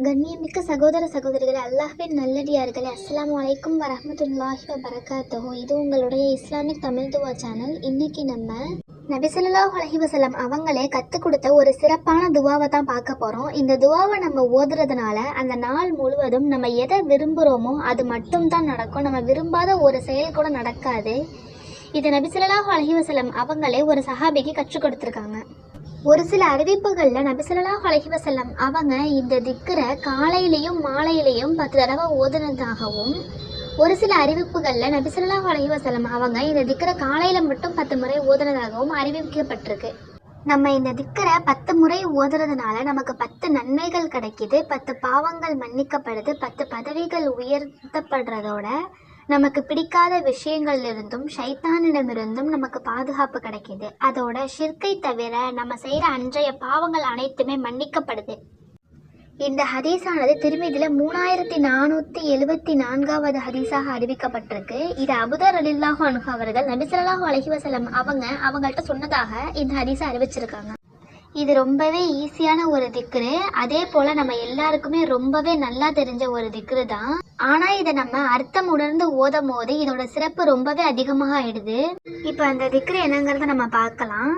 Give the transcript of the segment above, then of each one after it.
கண்ணியமிக்க சகோதர சகோதரிகளே, அல்லாஹ்வின் நல்லடியார்களே, அஸ்ஸலாமு அலைக்கும் வரஹ்மத்துல்லாஹி வபரகாத்துஹு. இது உங்களுடைய இஸ்லாமிக் தமிழ் துவா சேனல். இன்னைக்கு நம்ம நபி ஸல்லல்லாஹு அலைஹி வஸல்லம் அவங்களே கற்றுக் கொடுத்த ஒரு சிறப்பான துவாவை தான் பார்க்க போகிறோம். இந்த துவாவை நம்ம ஓதுறதுனால அந்த நாள் முழுவதும் நம்ம எதை விரும்புகிறோமோ அது மட்டும்தான் நடக்கும். நம்ம விரும்பாத ஒரு செயல் கூட நடக்காது. இது நபி ஸல்லல்லாஹு அலைஹி வஸல்லம் அவங்களே ஒரு சஹாபிக்கு கற்றுக் கொடுத்துருக்காங்க. ஒரு சில அறிவிப்புகளில் நபி ஸல்லல்லாஹு அலைஹி வஸல்லம் அவங்க இந்த திக்ரை காலையிலையும் மாலையிலையும் 10 தடவை ஓதுனதாகவும், ஒரு சில அறிவிப்புகளில் நபி ஸல்லல்லாஹு அலைஹி வஸல்லம் அவங்க இந்த திக்ரை காலையில் மட்டும் 10 முறை ஓதுனதாகவும் அறிவிக்கப்பட்டிருக்கு. நம்ம இந்த திக்ரை 10 முறை ஓதுறதுனால நமக்கு 10 நன்மைகள் கிடைக்கிது, 10 பாவங்கள் மன்னிக்கப்படுது, 10 பதவிகள் உயர்த்தப்படுறதோட நமக்கு பிடிக்காத விஷயங்கள்லிருந்தும் ஷைத்தானிடமிருந்தும் நமக்கு பாதுகாப்பு கிடைக்கிது. அதோட ஷிர்கை தவிர நம்ம செய்கிற அன்றைய பாவங்கள் அனைத்துமே மன்னிக்கப்படுது. இந்த ஹதீஸானது திருமீதியில் 3474வது ஹதீஸாக அறிவிக்கப்பட்டிருக்கு. இது அபூதர் ரலியல்லாஹு அன்ஹு அவர்கள் நபி ஸல்லல்லாஹு அலைஹி வஸல்லம் அவங்கள்ட்ட சொன்னதாக இந்த ஹதீஸை அறிவிச்சிருக்காங்க. இது ரொம்பவே ஈஸியான ஒரு திக்ரு, அதே போல் நம்ம எல்லாருக்குமே ரொம்பவே நல்லா தெரிஞ்ச ஒரு திக்ரு தான். ஆனால் இதை நம்ம அர்த்தம் உணர்ந்து ஓதும் போது இதோட சிறப்பு ரொம்பவே அதிகமாக ஆயிடுது. இப்போ அந்த திக்ரு என்னங்கிறத நம்ம பார்க்கலாம்.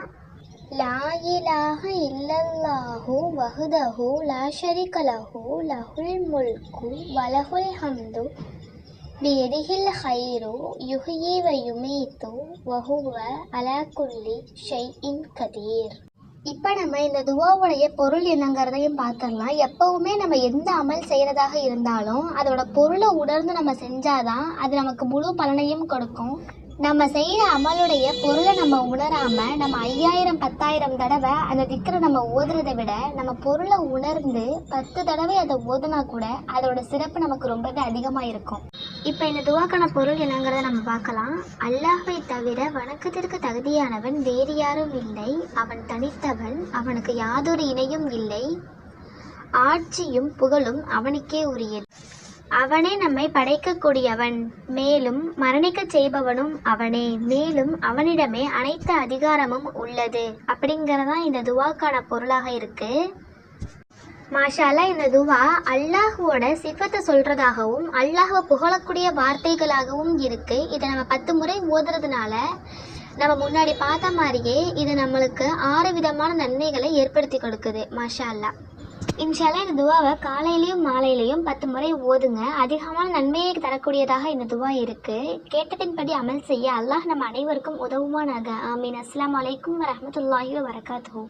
லா இலாஹ இல்லல்லாஹு வஹ்தஹு லா ஷரீக லஹு லஹுல் முல்கு வலஹுல் ஹம்து பியதிஹில் கைரு யுஹ்யி வ யுமீத்து வஹுவ அலா குல்லி ஷைஇன் கதீர். இப்போ நம்ம இந்த துவாவுடைய பொருள் என்னங்கிறதையும் பார்த்துடலாம். எப்பவுமே நம்ம எந்த அமல் செய்கிறதாக இருந்தாலும் அதோட பொருளை உணர்ந்து நம்ம செஞ்சாதான் அது நமக்கு முழு பலனையும் கொடுக்கும். நம்ம செய்கிற அமலுடைய பொருளை நம்ம உணராமல் நம்ம 5000 10,000 தடவை அந்த திக்ரை நம்ம ஓதுறதை விட நம்ம பொருளை உணர்ந்து 10 தடவை அதை ஓதுனா கூட அதோட சிறப்பு நமக்கு ரொம்பவே அதிகமாக இருக்கும். இப்போ இந்த துவாக்கான பொருள் என்னங்கிறத நம்ம பார்க்கலாம். அல்லாஹ்வை தவிர வணக்கத்திற்கு தகுதியானவன் வேறு யாரும் இல்லை, அவன் தனித்தவன், அவனுக்கு யாதொரு இணையும் இல்லை, ஆட்சியும் புகழும் அவனுக்கே உரியது, அவனே நம்மை படைக்கக்கூடியவன், மேலும் மரணிக்க செய்பவனும் அவனே, மேலும் அவனிடமே அனைத்து அதிகாரமும் உள்ளது அப்படிங்கிறதான் இந்த துவாக்கான பொருளாக இருக்கு. மாஷா அல்லாஹ். இந்த துவா அல்லாஹுவோட சிஃபத்தை சொல்றதாகவும் அல்லாஹுவை புகழக்கூடிய வார்த்தைகளாகவும் இருக்கு. இதை நம்ம 10 முறை ஓதுறதுனால நம்ம முன்னாடி பார்த்த மாதிரியே இது நம்மளுக்கு 6 விதமான நன்மைகளை ஏற்படுத்தி கொடுக்குது. மாஷா அல்லாஹ். இன்ஷா அல்லாஹ் இந்த துவாவை காலையிலையும் மாலையிலையும் 10 முறை ஓதுங்க. அதிகமான நன்மையை தரக்கூடியதாக இந்த துவா இருக்கு. கேட்டதின்படி அமல் செய்ய அல்லாஹ் நம்ம அனைவருக்கும் உதவுவானாக. ஆமீன். அஸ்ஸலாமு அலைக்கும் வரஹ்மத்துல்லாஹி வபரகாத்துஹு.